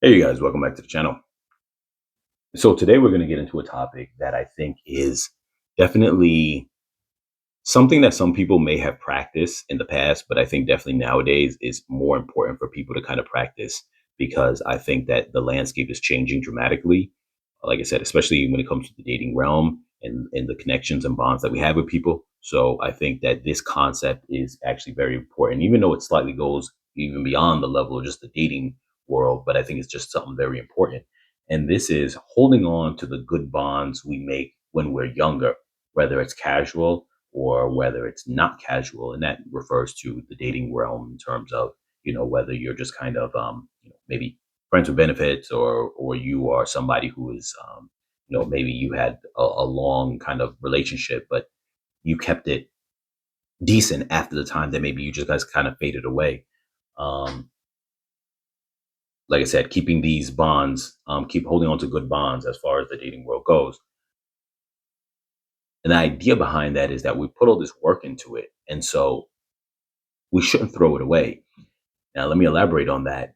Hey, you guys, welcome back to the channel. So, today we're going to get into a topic that I think is definitely something that some people may have practiced in the past, but I think definitely nowadays is more important for people to kind of practice because I think that the landscape is changing dramatically. Like I said, especially when it comes to the dating realm and the connections and bonds that we have with people. So, I think that this concept is actually very important, even though it slightly goes even beyond the level of just the dating world, but I think it's just something very important. And this is holding on to the good bonds we make when we're younger, whether it's casual or whether it's not casual. And that refers to the dating realm in terms of, whether you're just kind of, maybe friends with benefits or you are somebody who is, maybe you had a long kind of relationship, but you kept it decent after the time that maybe you just guys kind of faded away. Um, like I said, keeping these bonds, keep holding on to good bonds as far as the dating world goes. And the idea behind that is that we put all this work into it. And so we shouldn't throw it away. Now, let me elaborate on that.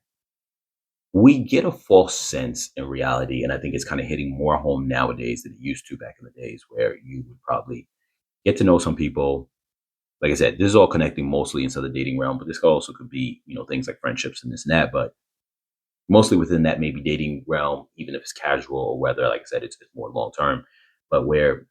We get a false sense in reality, and I think it's kind of hitting more home nowadays than it used to back in the days where you would probably get to know some people. Like I said, this is all connecting mostly into the dating realm, but this also could be, things like friendships and this and that. But mostly within that maybe dating realm, even if it's casual or whether, like I said, it's more long term, but where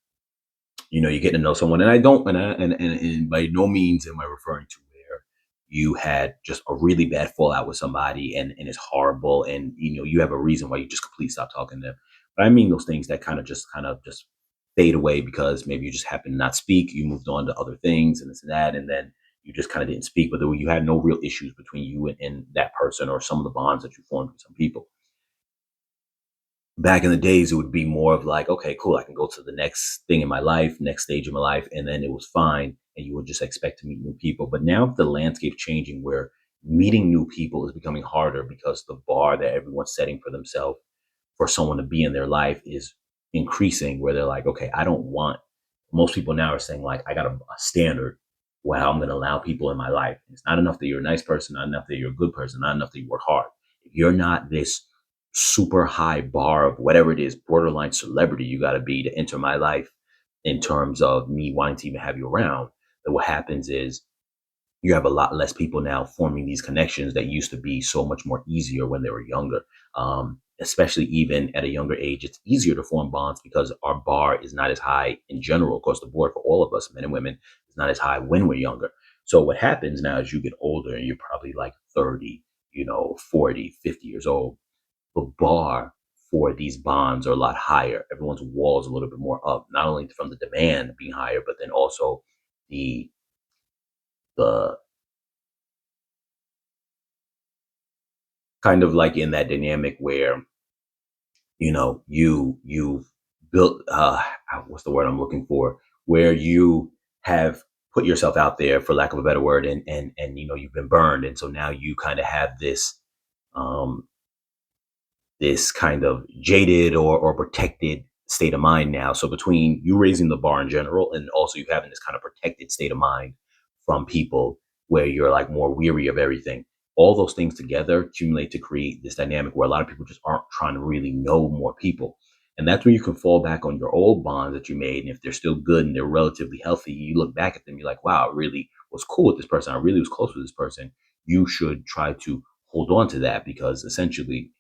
you get to know someone. And I don't, and by no means am I referring to where you had just a really bad fallout with somebody and it's horrible. And, you have a reason why you just completely stop talking to them. But I mean those things that kind of just fade away because maybe you just happen to not speak. You moved on to other things and this and that. And then you just kind of didn't speak, but you had no real issues between you and that person or some of the bonds that you formed with some people. Back in the days, it would be more of like, okay, cool, I can go to the next thing in my life, next stage of my life, and then it was fine. And you would just expect to meet new people. But now the landscape changing where meeting new people is becoming harder because the bar that everyone's setting for themselves for someone to be in their life is increasing where they're like, okay, I don't want most people now are saying like I got a standard where I'm gonna allow people in my life. It's not enough that you're a nice person, not enough that you're a good person, not enough that you work hard. If you're not this super high bar of whatever it is, borderline celebrity you gotta be to enter my life in terms of me wanting to even have you around, then what happens is you have a lot less people now forming these connections that used to be so much more easier when they were younger. Especially even at a younger age, it's easier to form bonds because our bar is not as high in general across the board for all of us, men and women, is not as high when we're younger. So what happens now as you get older and you're probably like 30, 40, 50 years old, the bar for these bonds are a lot higher. Everyone's walls a little bit more up, not only from the demand being higher, but then also the the kind of like in that dynamic where you've built what's the word I'm looking for, where you have put yourself out there for lack of a better word, and you've been burned, and so now you kind of have um this kind of jaded or protected state of mind now. So between you raising the bar in general and also you having this kind of protected state of mind from people where you're like more weary of everything, all those things together accumulate to create this dynamic where a lot of people just aren't trying to really know more people. And that's where you can fall back on your old bonds that you made. And if they're still good and they're relatively healthy, you look back at them, you're like, wow, I really was cool with this person. I really was close with this person. You should try to hold on to that because essentially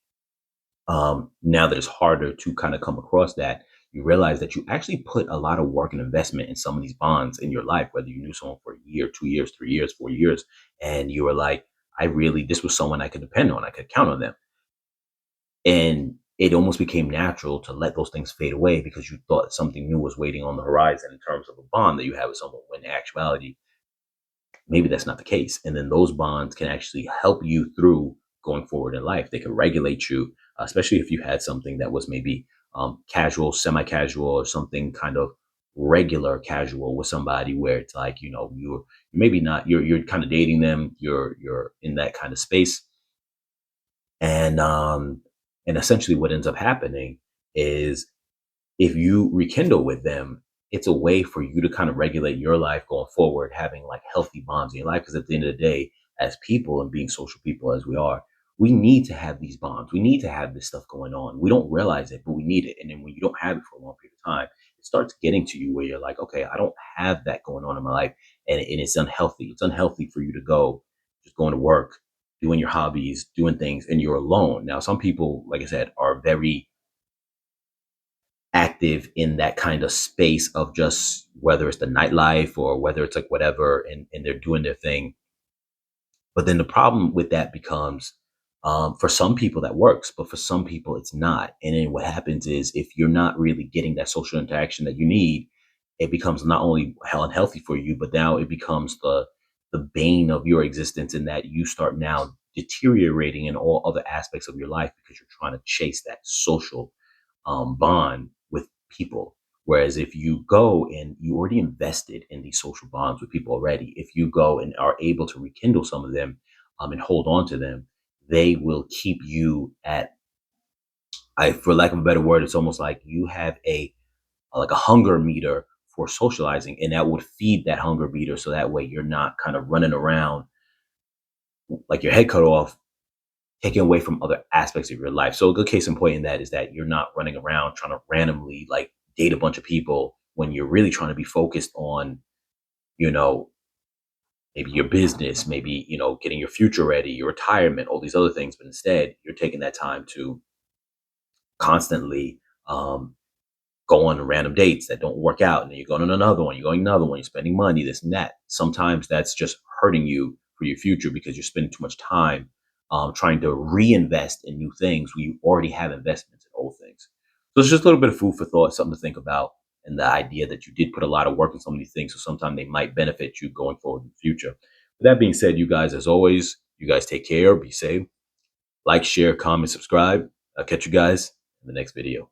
now that it's harder to kind of come across that, you realize that you actually put a lot of work and investment in some of these bonds in your life, whether you knew someone for a year, 2 years, 3 years, 4 years, and you were like, this was someone I could depend on, I could count on them. And it almost became natural to let those things fade away because you thought something new was waiting on the horizon in terms of a bond that you have with someone, when in actuality, maybe that's not the case. And then those bonds can actually help you through going forward in life. They can regulate you, especially if you had something that was maybe casual, semi casual, or something kind of regular casual with somebody where it's like, you're maybe not, you're kind of dating them, you're in that kind of space. And essentially what ends up happening is if you rekindle with them, it's a way for you to kind of regulate your life going forward, having like healthy bonds in your life. Because at the end of the day, as people and being social people as we are, we need to have these bonds. We need to have this stuff going on. We don't realize it, but we need it. And then when you don't have it for a long period of time, it starts getting to you where you're like, okay, I don't have that going on in my life. And it's unhealthy. It's unhealthy for you to go just going to work, doing your hobbies, doing things, and you're alone. Now, some people, like I said, are very active in that kind of space of just whether it's the nightlife or whether it's like whatever, and they're doing their thing. But then the problem with that becomes, for some people that works, but for some people it's not. And then what happens is if you're not really getting that social interaction that you need, it becomes not only hell unhealthy for you, but now it becomes the bane of your existence in that you start now deteriorating in all other aspects of your life because you're trying to chase that social bond with people. Whereas if you go and you already invested in these social bonds with people already, if you go and are able to rekindle some of them and hold on to them, they will keep you at, for lack of a better word, it's almost like you have like a hunger meter for socializing, and that would feed that hunger meter. So that way you're not kind of running around like your head cut off, taken away from other aspects of your life. So a good case in point in that is that you're not running around trying to randomly like date a bunch of people when you're really trying to be focused on, you know, maybe your business, maybe, getting your future ready, your retirement, all these other things. But instead, you're taking that time to constantly um, go on random dates that don't work out. And then you're going on another one, you're going another one, you're spending money, this and that. Sometimes that's just hurting you for your future because you're spending too much time trying to reinvest in new things when you already have investments in old things. So it's just a little bit of food for thought, something to think about. And the idea that you did put a lot of work in some of these things. So sometimes they might benefit you going forward in the future. With that being said, you guys, as always, you guys take care, be safe, like, share, comment, subscribe. I'll catch you guys in the next video.